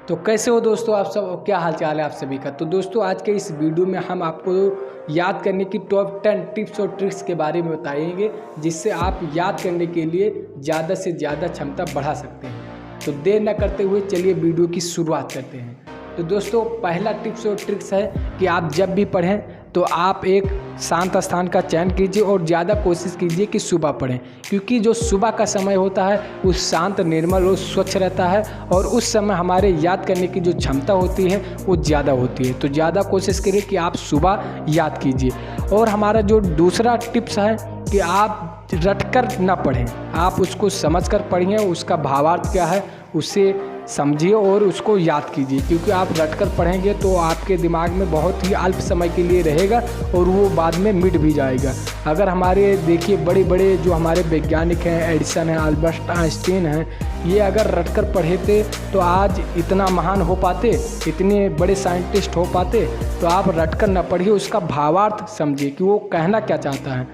तो कैसे हो दोस्तों, आप सब क्या हाल चाल है आप सभी का। तो दोस्तों आज के इस वीडियो में हम आपको याद करने की टॉप 10 टिप्स और ट्रिक्स के बारे में बताएंगे, जिससे आप याद करने के लिए ज़्यादा से ज़्यादा क्षमता बढ़ा सकते हैं। तो देर न करते हुए चलिए वीडियो की शुरुआत करते हैं। तो दोस्तों पहला टिप्स और ट्रिक्स है कि आप जब भी पढ़ें तो आप एक शांत स्थान का चयन कीजिए और ज़्यादा कोशिश कीजिए कि सुबह पढ़ें, क्योंकि जो सुबह का समय होता है वो शांत, निर्मल और स्वच्छ रहता है और उस समय हमारे याद करने की जो क्षमता होती है वो ज़्यादा होती है। तो ज़्यादा कोशिश करिए कि आप सुबह याद कीजिए। और हमारा जो दूसरा टिप्स है कि आप रटकर ना पढ़ें, आप उसको समझकर पढ़िए, उसका भावार्थ क्या है उसे समझिए और उसको याद कीजिए, क्योंकि आप रटकर पढ़ेंगे तो आपके दिमाग में बहुत ही अल्प समय के लिए रहेगा और वो बाद में मिट भी जाएगा। अगर हमारे देखिए बड़े बड़े जो हमारे वैज्ञानिक हैं, एडिसन हैं, अल्बर्ट आइंस्टीन हैं, ये अगर रटकर पढ़े थे तो आज इतना महान हो पाते, इतने बड़े साइंटिस्ट हो पाते। तो आप रटकर न पढ़िए, उसका भावार्थ समझिए कि वो कहना क्या चाहता है।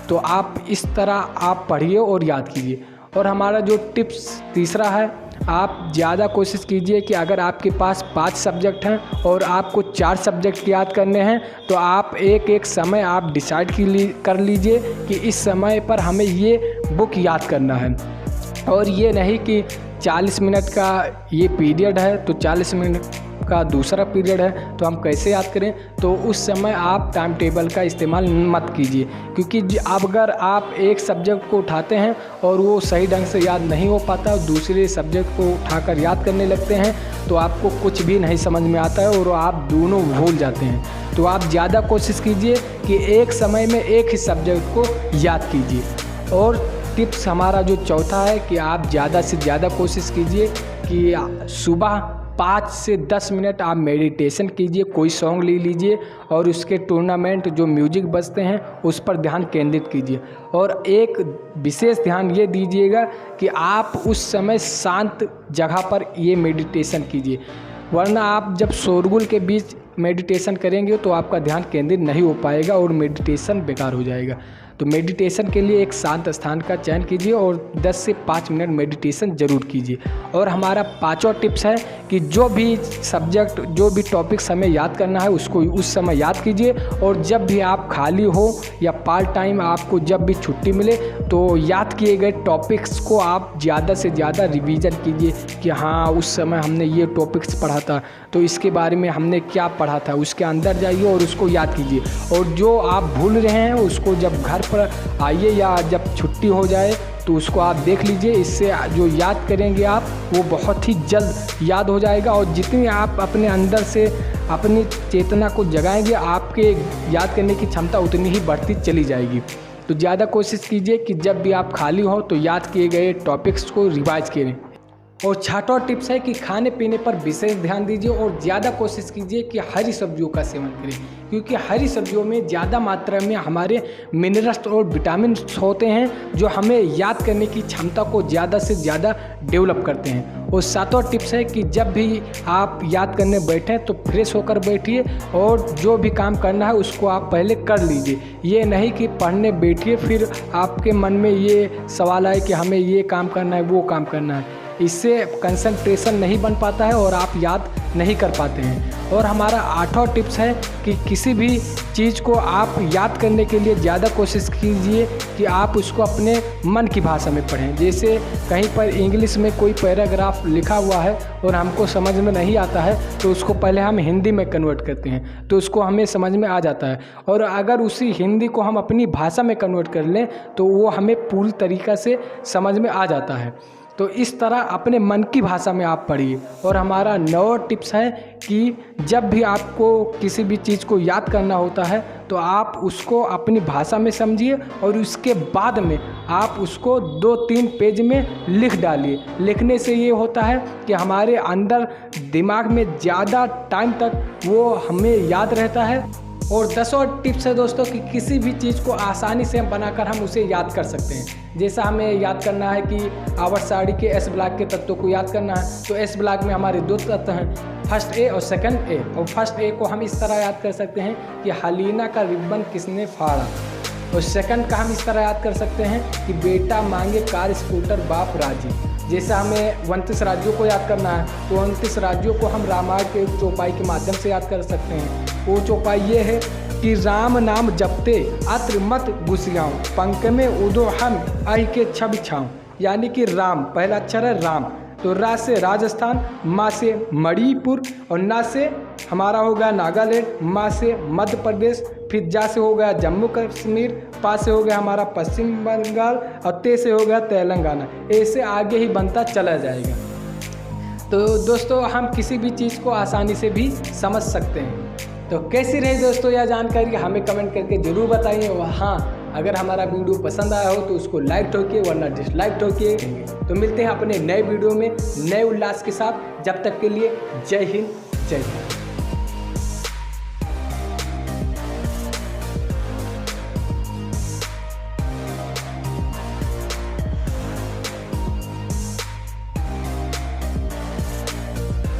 तो आप इस तरह आप पढ़िए और याद कीजिए। और हमारा जो टिप्स तीसरा है, आप ज़्यादा कोशिश कीजिए कि अगर आपके पास 5 सब्जेक्ट हैं और आपको 4 सब्जेक्ट याद करने हैं तो आप एक एक समय आप डिसाइड कर लीजिए कि इस समय पर हमें ये बुक याद करना है। और ये नहीं कि 40 मिनट का ये पीरियड है तो 40 मिनट का दूसरा पीरियड है तो हम कैसे याद करें। तो उस समय आप टाइम टेबल का इस्तेमाल मत कीजिए, क्योंकि अब अगर आप एक सब्जेक्ट को उठाते हैं और वो सही ढंग से याद नहीं हो पाता और दूसरे सब्जेक्ट को उठाकर याद करने लगते हैं तो आपको कुछ भी नहीं समझ में आता है और आप दोनों भूल जाते हैं। तो आप ज़्यादा कोशिश कीजिए कि एक समय में एक ही सब्जेक्ट को याद कीजिए। और टिप्स हमारा जो चौथा है कि आप ज़्यादा से ज़्यादा कोशिश कीजिए कि सुबह 5 से 10 मिनट आप मेडिटेशन कीजिए, कोई सॉन्ग ले लीजिए और उसके टूर्नामेंट जो म्यूजिक बजते हैं उस पर ध्यान केंद्रित कीजिए। और एक विशेष ध्यान ये दीजिएगा कि आप उस समय शांत जगह पर ये मेडिटेशन कीजिए, वरना आप जब शोरगुल के बीच मेडिटेशन करेंगे तो आपका ध्यान केंद्रित नहीं हो पाएगा और मेडिटेशन बेकार हो जाएगा। तो मेडिटेशन के लिए एक शांत स्थान का चयन कीजिए और 10 से 5 मिनट मेडिटेशन ज़रूर कीजिए। और हमारा पांचवा टिप्स है कि जो भी सब्जेक्ट, जो भी टॉपिक्स हमें याद करना है उसको उस समय याद कीजिए। और जब भी आप खाली हो या पार्ट टाइम आपको जब भी छुट्टी मिले तो याद किए गए टॉपिक्स को आप ज़्यादा से ज़्यादा रिवीजन कीजिए कि हाँ उस समय हमने ये टॉपिक्स पढ़ा था तो इसके बारे में हमने क्या पढ़ा था, उसके अंदर जाइए और उसको याद कीजिए। और जो आप भूल रहे हैं उसको जब घर पर आइए या जब छुट्टी हो जाए तो उसको आप देख लीजिए। इससे जो याद करेंगे आप वो बहुत ही जल्द याद हो जाएगा और जितनी आप अपने अंदर से अपनी चेतना को जगाएंगे आपके याद करने की क्षमता उतनी ही बढ़ती चली जाएगी। तो ज़्यादा कोशिश कीजिए कि जब भी आप खाली हो तो याद किए गए टॉपिक्स को रिवाइज करें। और छठवां टिप्स है कि खाने पीने पर विशेष ध्यान दीजिए और ज़्यादा कोशिश कीजिए कि हरी सब्जियों का सेवन करें, क्योंकि हरी सब्जियों में ज़्यादा मात्रा में हमारे मिनरल्स और विटामिन्स होते हैं जो हमें याद करने की क्षमता को ज़्यादा से ज़्यादा डेवलप करते हैं। और सातवां टिप्स है कि जब भी आप याद करने बैठें तो फ्रेश होकर बैठिए और जो भी काम करना है उसको आप पहले कर लीजिए। ये नहीं कि पढ़ने बैठिए फिर आपके मन में ये सवाल आए कि हमें ये काम करना है वो काम करना है, इससे कंसंट्रेशन नहीं बन पाता है और आप याद नहीं कर पाते हैं। और हमारा 8वां टिप्स है कि किसी भी चीज़ को आप याद करने के लिए ज़्यादा कोशिश कीजिए कि आप उसको अपने मन की भाषा में पढ़ें। जैसे कहीं पर इंग्लिश में कोई पैराग्राफ लिखा हुआ है और हमको समझ में नहीं आता है तो उसको पहले हम हिंदी में कन्वर्ट करते हैं तो उसको हमें समझ में आ जाता है। और अगर उसी हिंदी को हम अपनी भाषा में कन्वर्ट कर लें तो वो हमें पूरी तरीक़ा से समझ में आ जाता है। तो इस तरह अपने मन की भाषा में आप पढ़िए। और हमारा 9वां टिप्स है कि जब भी आपको किसी भी चीज़ को याद करना होता है तो आप उसको अपनी भाषा में समझिए और उसके बाद में आप उसको 2-3 पेज में लिख डालिए। लिखने से ये होता है कि हमारे अंदर दिमाग में ज़्यादा टाइम तक वो हमें याद रहता है। और 10वां टिप्स है दोस्तों कि किसी भी चीज़ को आसानी से बनाकर हम उसे याद कर सकते हैं। जैसा हमें याद करना है कि आवर्त सारणी के एस ब्लॉक के तत्वों को याद करना है तो एस ब्लॉक में हमारे 2 तत्व हैं, फर्स्ट ए और सेकंड ए। और फर्स्ट ए को हम इस तरह याद कर सकते हैं कि हलीना का रिबन किसने फाड़ा। और सेकंड का हम इस तरह याद कर सकते हैं कि बेटा मांगे कार स्कूटर बाप राजी। जैसे हमें 29 राज्यों को याद करना है तो 29 राज्यों को हम रामायण के चौपाई के माध्यम से याद कर सकते हैं। वो चौपाई ये है कि राम नाम जपते अत्र मत घुसियाऊँ, पंख में उदो हम आई के छब छाऊँ। यानी कि राम, पहला अक्षर है राम, तो रा से राजस्थान, माँ से मणिपुर और ना से हमारा हो गया नागालैंड, माँ से मध्य प्रदेश, फिर जा से हो गया जम्मू कश्मीर, पा से हो गया हमारा पश्चिम बंगाल और ते से हो गया तेलंगाना। ऐसे आगे ही बनता चला जाएगा। तो दोस्तों हम किसी भी चीज़ को आसानी से भी समझ सकते हैं। तो कैसी रही दोस्तों यह जानकारी, हमें कमेंट करके ज़रूर बताइए। और हाँ, अगर हमारा वीडियो पसंद आया हो तो उसको लाइक ठोकिए वरना डिसलाइक ठोकिए। तो मिलते हैं अपने नए वीडियो में नए उल्लास के साथ। जब तक के लिए जय हिंद, जय भारत।